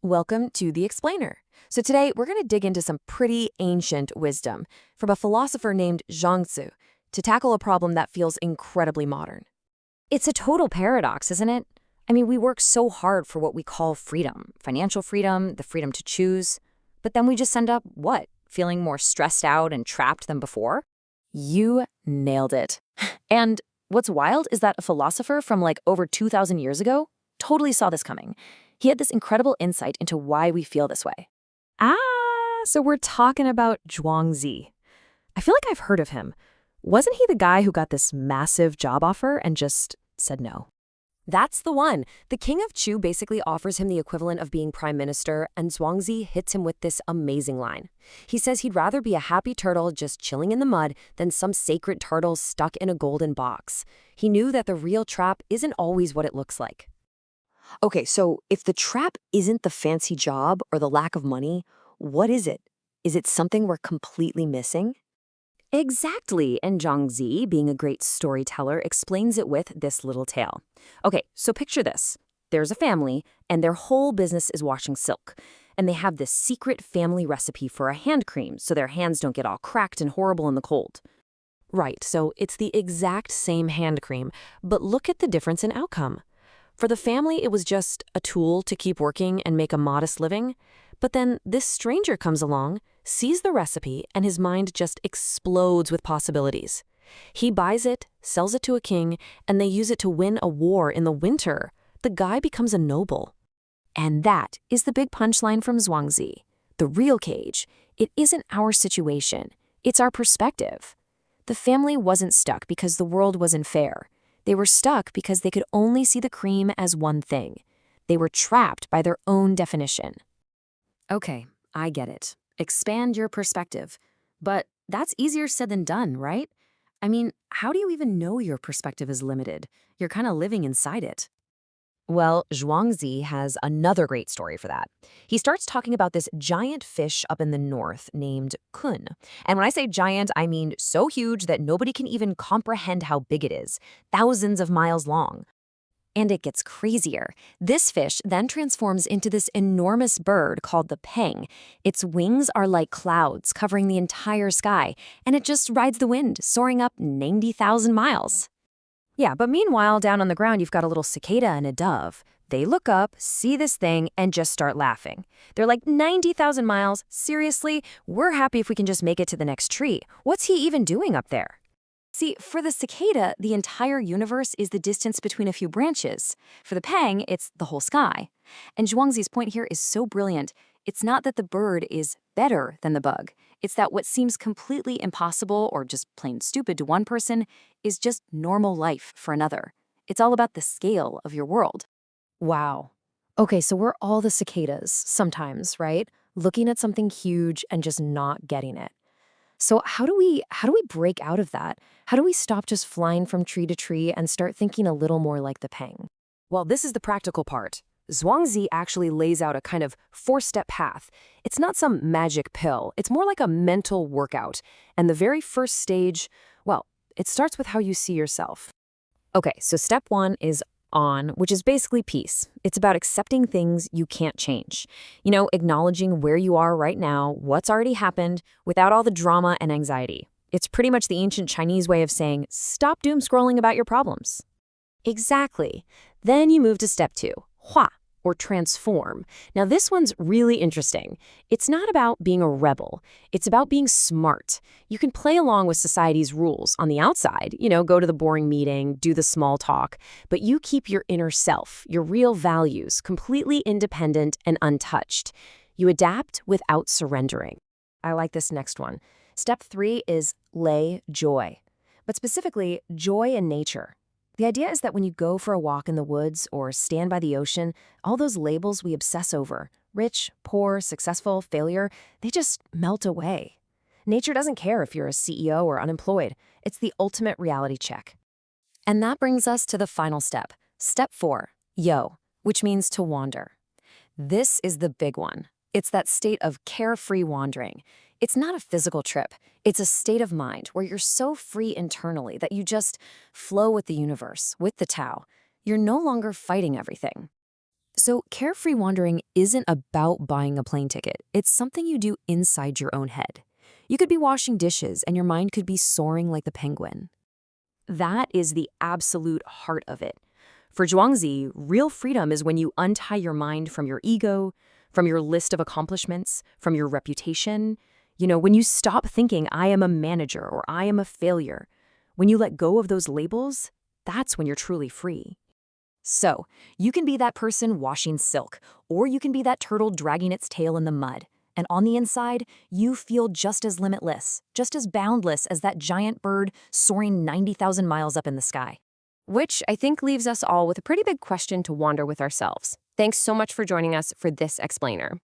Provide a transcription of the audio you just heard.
Welcome to The Explainer. So today we're going to dig into some pretty ancient wisdom from a philosopher named Zhuangzi to tackle a problem that feels incredibly modern. It's a total paradox, isn't it? I mean, we work so hard for what we call freedom, financial freedom, the freedom to choose, but then we just end up, what, feeling more stressed out and trapped than before? You nailed it. And what's wild is that a philosopher from like over 2,000 years ago totally saw this coming. He had this incredible insight into why we feel this way. So we're talking about Zhuangzi. I feel like I've heard of him. Wasn't he the guy who got this massive job offer and just said no? That's the one. The king of Chu basically offers him the equivalent of being prime minister, and Zhuangzi hits him with this amazing line. He says he'd rather be a happy turtle just chilling in the mud than some sacred turtle stuck in a golden box. He knew that the real trap isn't always what it looks like. Okay, so if the trap isn't the fancy job or the lack of money, what is it? Is it something we're completely missing? Exactly, and Zhuangzi, being a great storyteller, explains it with this little tale. Okay, so picture this. There's a family, and their whole business is washing silk. And they have this secret family recipe for a hand cream so their hands don't get all cracked and horrible in the cold. Right, so it's the exact same hand cream, but look at the difference in outcome. For the family, it was just a tool to keep working and make a modest living. But then this stranger comes along, sees the recipe, and his mind just explodes with possibilities. He buys it, sells it to a king, and they use it to win a war in the winter. The guy becomes a noble. And that is the big punchline from Zhuangzi. The real cage. It isn't our situation. It's our perspective. The family wasn't stuck because the world wasn't fair. They were stuck because they could only see the cream as one thing. They were trapped by their own definition. Okay, I get it. Expand your perspective. But that's easier said than done, right? I mean, how do you even know your perspective is limited? You're kind of living inside it. Well, Zhuangzi has another great story for that. He starts talking about this giant fish up in the north named kun. And when I say giant, I mean so huge that nobody can even comprehend how big it is, thousands of miles long. And it gets crazier. This fish then transforms into this enormous bird called the Peng. Its wings are like clouds covering the entire sky, and it just rides the wind, soaring up 90,000 miles. Yeah, but meanwhile, down on the ground, you've got a little cicada and a dove. They look up, see this thing, and just start laughing. They're like, 90,000 miles? Seriously? We're happy if we can just make it to the next tree. What's he even doing up there? See, for the cicada, the entire universe is the distance between a few branches. For the Peng, it's the whole sky. And Zhuangzi's point here is so brilliant. It's not that the bird is better than the bug. It's that what seems completely impossible or just plain stupid to one person is just normal life for another. It's all about the scale of your world. Wow. Okay, so we're all the cicadas sometimes, right? Looking at something huge and just not getting it. So how do we break out of that? How do we stop just flying from tree to tree and start thinking a little more like the Peng? Well, this is the practical part. Zhuangzi actually lays out a kind of 4-step path. It's not some magic pill. It's more like a mental workout. And the very first stage, well, it starts with how you see yourself. Okay, so step 1 is on, which is basically peace. It's about accepting things you can't change. You know, acknowledging where you are right now, what's already happened, without all the drama and anxiety. It's pretty much the ancient Chinese way of saying, stop doom scrolling about your problems. Exactly. Then you move to step 2, hua, or transform. Now this one's really interesting. It's not about being a rebel. It's about being smart. You can play along with society's rules on the outside, you know, go to the boring meeting, do the small talk, but you keep your inner self, your real values, completely independent and untouched. You adapt without surrendering. I like this next one. Step 3 is lay joy, but specifically joy in nature. The idea is that when you go for a walk in the woods or stand by the ocean, all those labels we obsess over, rich, poor, successful, failure, they just melt away. Nature doesn't care if you're a CEO or unemployed. It's the ultimate reality check. And that brings us to the final step, step 4, yo, which means to wander. This is the big one. It's that state of carefree wandering. It's not a physical trip. It's a state of mind where you're so free internally that you just flow with the universe, with the Tao. You're no longer fighting everything. So carefree wandering isn't about buying a plane ticket. It's something you do inside your own head. You could be washing dishes and your mind could be soaring like the penguin. That is the absolute heart of it. For Zhuangzi, real freedom is when you untie your mind from your ego, from your list of accomplishments, from your reputation. When you stop thinking, I am a manager or I am a failure. When you let go of those labels, that's when you're truly free. So, you can be that person washing silk, or you can be that turtle dragging its tail in the mud. And on the inside, you feel just as limitless, just as boundless as that giant bird soaring 90,000 miles up in the sky. Which I think leaves us all with a pretty big question to wander with ourselves. Thanks so much for joining us for this explainer.